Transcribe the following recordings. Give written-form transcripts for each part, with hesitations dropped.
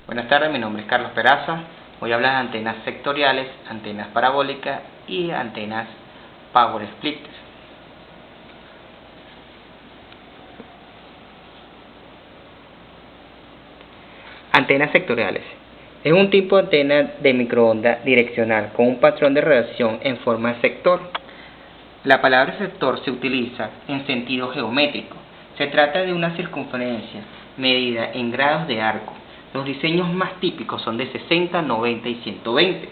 Buenas tardes, mi nombre es Carlos Peraza. Voy a hablar de antenas sectoriales, antenas parabólicas y antenas power splitters. Antenas sectoriales. Es un tipo de antena de microonda direccional con un patrón de radiación en forma de sector. La palabra sector se utiliza en sentido geométrico. Se trata de una circunferencia medida en grados de arco. Los diseños más típicos son de 60, 90 y 120.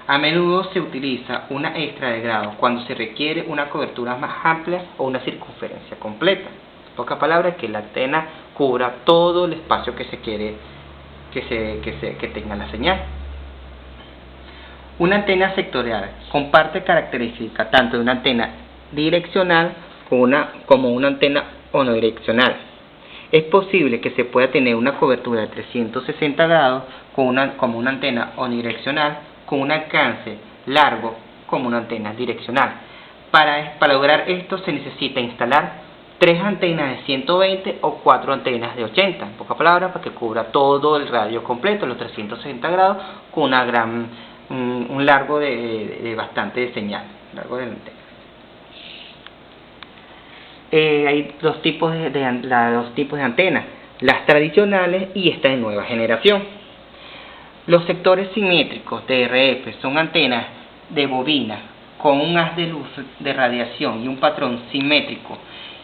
A menudo se utiliza una extra de grados cuando se requiere una cobertura más amplia o una circunferencia completa. En pocas palabras, que la antena cubra todo el espacio que se quiere que tenga la señal. Una antena sectorial comparte características tanto de una antena direccional como una antena omnidireccional. Es posible que se pueda tener una cobertura de 360 grados como una antena omnidireccional con un alcance largo como una antena direccional. Para lograr esto se necesita instalar 3 antenas de 120 o 4 antenas de 80, en pocas palabras, para que cubra todo el radio completo, los 360 grados, con un largo de bastante de señal, largo de antena. Hay dos tipos de antenas, las tradicionales y esta de nueva generación. Los sectores simétricos de RF son antenas de bobina con un haz de luz de radiación y un patrón simétrico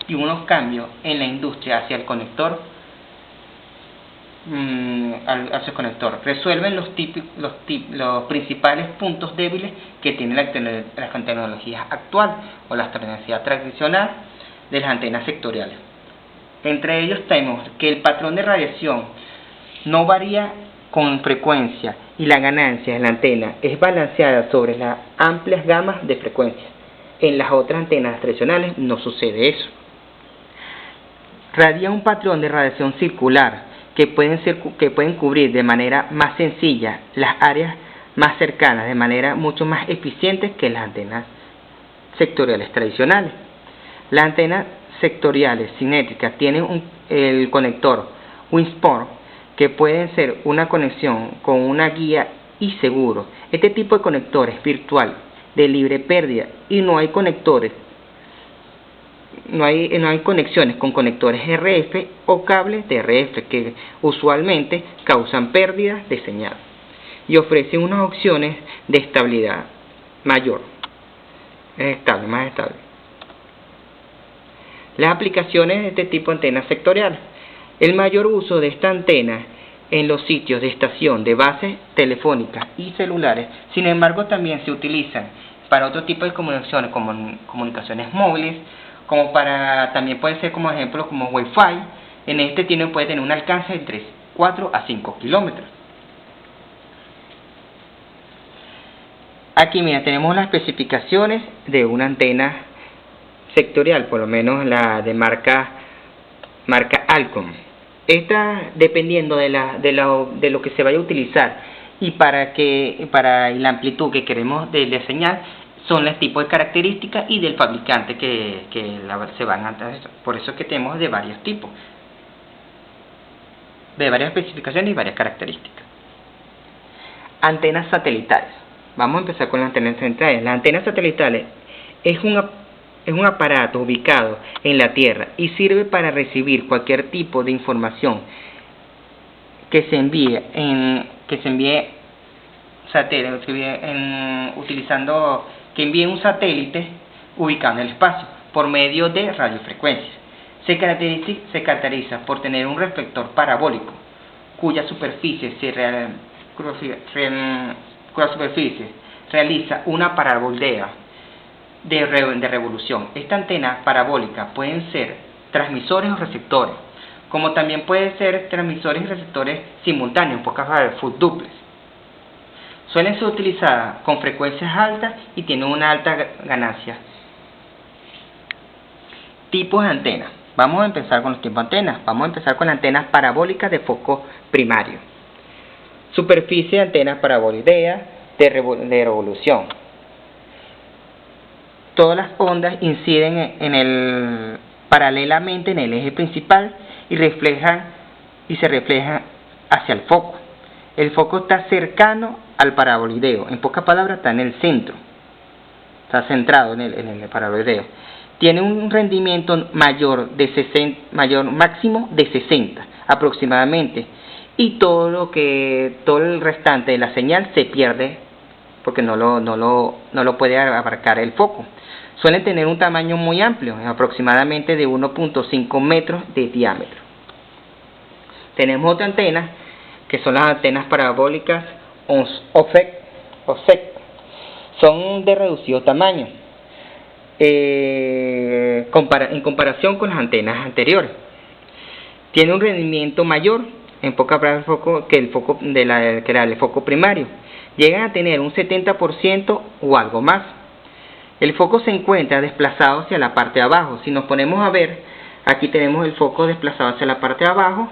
y unos cambios en la industria hacia el conector. Resuelven los principales puntos débiles que tiene la tecnología actual o la tecnología tradicional de las antenas sectoriales. Entre ellos tenemos que el patrón de radiación no varía con frecuencia y la ganancia de la antena es balanceada sobre las amplias gamas de frecuencias. En las otras antenas tradicionales no sucede eso. Radia un patrón de radiación circular que pueden cubrir de manera más sencilla las áreas más cercanas de manera mucho más eficiente que las antenas sectoriales tradicionales. Las antenas sectoriales simétricas tienen el conector WinSport, que puede ser una conexión con una guía y seguro. Este tipo de conector es virtual, de libre pérdida, y no hay conexiones con conectores RF o cables de RF que usualmente causan pérdidas de señal y ofrecen unas opciones de estabilidad mayor, más estable. Las aplicaciones de este tipo de antenas sectoriales. El mayor uso de esta antena en los sitios de estación de bases telefónicas y celulares. Sin embargo, también se utilizan para otro tipo de comunicaciones, como comunicaciones móviles, también puede ser como ejemplo como Wi-Fi. En este puede tener un alcance de entre 4 a 5 kilómetros. Aquí mira, tenemos las especificaciones de una antena sectorial, por lo menos la de marca Alcom. Esta, dependiendo de lo que se vaya a utilizar y para la amplitud que queremos de la señal, son los tipos de características y del fabricante se van a hacer. Por eso es que tenemos de varios tipos, de varias especificaciones y varias características. Antenas satelitales. Vamos a empezar con las antenas satelitales. Las antenas satelitales es un aparato ubicado en la Tierra y sirve para recibir cualquier tipo de información que se envíe un satélite ubicado en el espacio por medio de radiofrecuencias. Se caracteriza por tener un reflector parabólico cuya superficie realiza una paraboldea de revolución. Esta antena parabólica pueden ser transmisores o receptores, como también pueden ser transmisores y receptores simultáneos, pocas veces full duplex. Suelen ser utilizadas con frecuencias altas y tienen una alta ganancia. Tipos de antenas. Vamos a empezar con los tipos de antenas. Vamos a empezar con las antenas parabólicas de foco primario. Superficie de antenas parabólicas de revolución. Todas las ondas inciden paralelamente en el eje principal y se reflejan hacia el foco. El foco está cercano al paraboloideo, en pocas palabras está en el centro, está centrado en el paraboloideo. Tiene un rendimiento mayor máximo de 60 aproximadamente, y todo el restante de la señal se pierde porque no lo puede abarcar el foco. Suelen tener un tamaño muy amplio, aproximadamente de 1.5 metros de diámetro. Tenemos otra antena, que son las antenas parabólicas OSEC. Son de reducido tamaño en comparación con las antenas anteriores. Tiene un rendimiento mayor, en pocas palabras, que el foco primario. Llegan a tener un 70% o algo más. El foco se encuentra desplazado hacia la parte de abajo. Si nos ponemos a ver, aquí tenemos el foco desplazado hacia la parte de abajo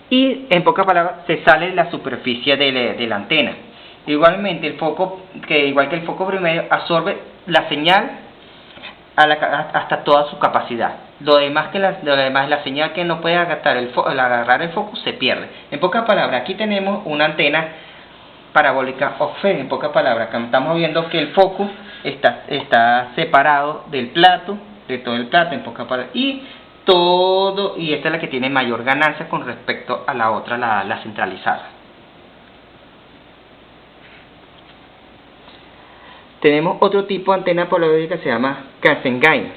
y, en pocas palabras, se sale de la superficie de la antena. Igualmente, igual que el foco primario, absorbe la señal hasta toda su capacidad. Lo demás, la señal que no puede agarrar el foco se pierde. En pocas palabras, aquí tenemos una antena parabólica OSEC. En pocas palabras, estamos viendo que el foco está separado del plato, de todo el plato, en pocas palabras, y esta es la que tiene mayor ganancia con respecto a la otra, la centralizada. Tenemos otro tipo de antena parabólica que se llama Cassegrain.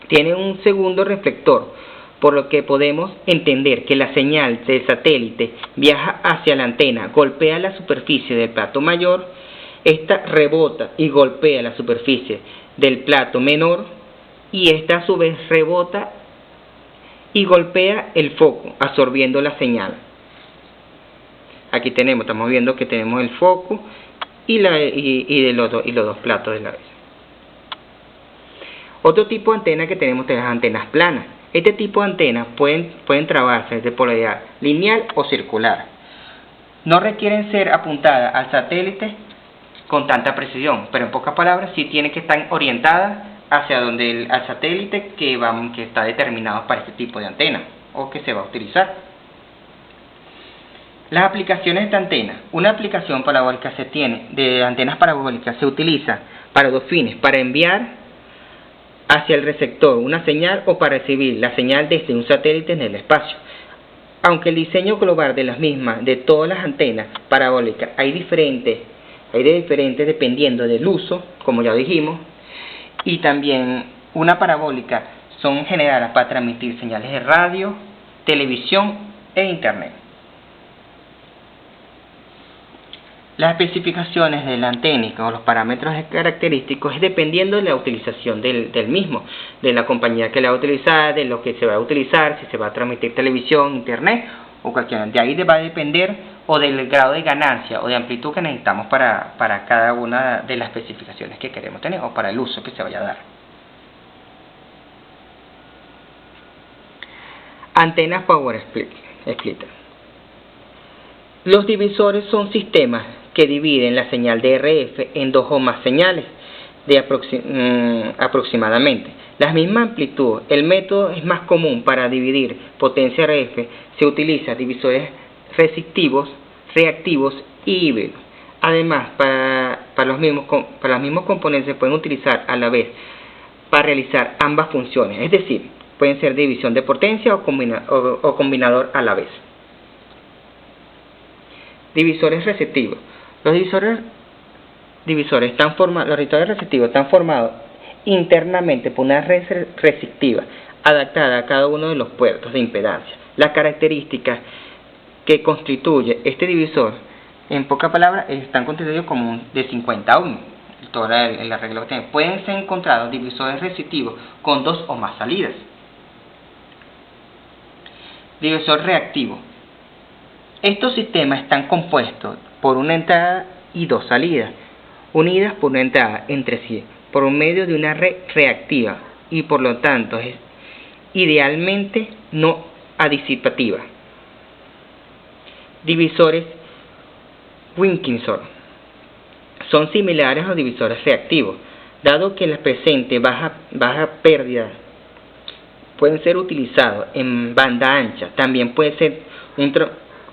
Tiene un segundo reflector, por lo que podemos entender que la señal del satélite viaja hacia la antena, golpea la superficie del plato mayor, esta rebota y golpea la superficie del plato menor, y esta a su vez rebota y golpea el foco, absorbiendo la señal. Aquí estamos viendo que tenemos el foco y los dos platos de la vez. Otro tipo de antena que tenemos es las antenas planas. Este tipo de antenas pueden trabarse de polaridad lineal o circular. No requieren ser apuntadas al satélite con tanta precisión, pero en pocas palabras sí tienen que estar orientadas hacia al satélite que está determinado para este tipo de antena o que se va a utilizar. Las aplicaciones de antena. Una aplicación parabólica de antenas parabólicas se utiliza para dos fines: para enviar hacia el receptor una señal o para recibir la señal desde un satélite en el espacio. Aunque el diseño global de las mismas, de todas las antenas parabólicas, hay diferentes dependiendo del uso, como ya dijimos, y también una parabólica son generadas para transmitir señales de radio, televisión e internet. Las especificaciones de la antena o los parámetros característicos es dependiendo de la utilización del mismo, de la compañía que la va a utilizar, de lo que se va a utilizar, si se va a transmitir televisión, internet o cualquiera. De ahí va a depender o del grado de ganancia o de amplitud que necesitamos para cada una de las especificaciones que queremos tener o para el uso que se vaya a dar. Antenas Power Splitter. Los divisores son sistemas que dividen la señal de RF en dos o más señales de aproximadamente la misma amplitud. El método es más común para dividir potencia RF. Se utiliza divisores reactivos y híbridos. Además, para los mismos componentes se pueden utilizar a la vez para realizar ambas funciones, es decir, pueden ser división de potencia o combinador a la vez. Divisores receptivos. Los divisores receptivos están formados internamente por una red receptiva adaptada a cada uno de los puertos de impedancia. Las características que constituye este divisor, en pocas palabras, están constituidos como de 50 ohms. Toda la regla que tienen. Pueden ser encontrados divisores receptivos con dos o más salidas. Divisor reactivo. Estos sistemas están compuestos por una entrada y dos salidas, unidas por una entrada entre sí, por medio de una red reactiva y por lo tanto es idealmente no adisipativa. Divisores Wilkinson son similares a los divisores reactivos, dado que la presente baja pérdida pueden ser utilizados en banda ancha. También puede ser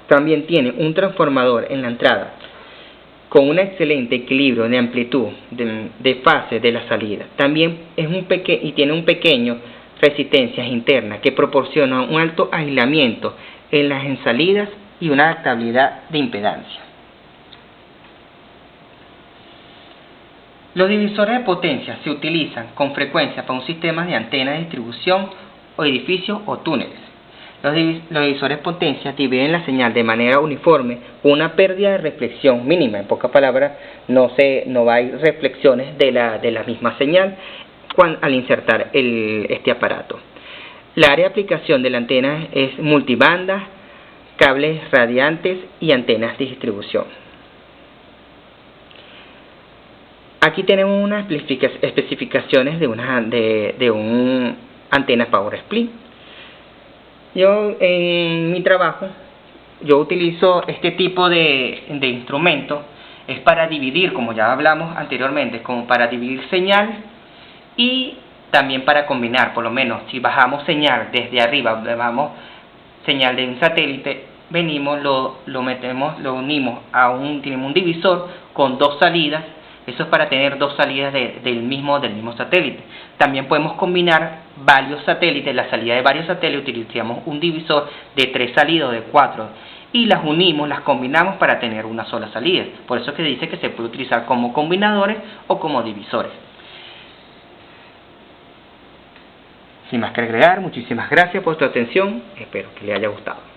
También tiene un transformador en la entrada con un excelente equilibrio de amplitud de fase de la salida. También tiene un pequeño resistencias internas que proporciona un alto aislamiento en las salidas y una adaptabilidad de impedancia. Los divisores de potencia se utilizan con frecuencia para un sistema de antena de distribución o edificios o túneles. Los divisores de potencia dividen la señal de manera uniforme con una pérdida de reflexión mínima. En pocas palabras, no hay reflexiones de la misma señal al insertar este aparato. La área de aplicación de la antena es multibanda, cables radiantes y antenas de distribución. Aquí tenemos unas especificaciones de un antena Power Split. Yo en mi trabajo utilizo este tipo de instrumento. Es para dividir, como ya hablamos anteriormente, como para dividir señal y también para combinar. Por lo menos si bajamos señal desde arriba, bajamos señal de un satélite, venimos, lo unimos tenemos un divisor con dos salidas. Eso es para tener dos salidas del mismo satélite. También podemos combinar varios satélites, la salida de varios satélites, utilizamos un divisor de 3 salidas o de 4 y las unimos, las combinamos para tener una sola salida. Por eso es que dice que se puede utilizar como combinadores o como divisores. Sin más que agregar, muchísimas gracias por su atención, espero que les haya gustado.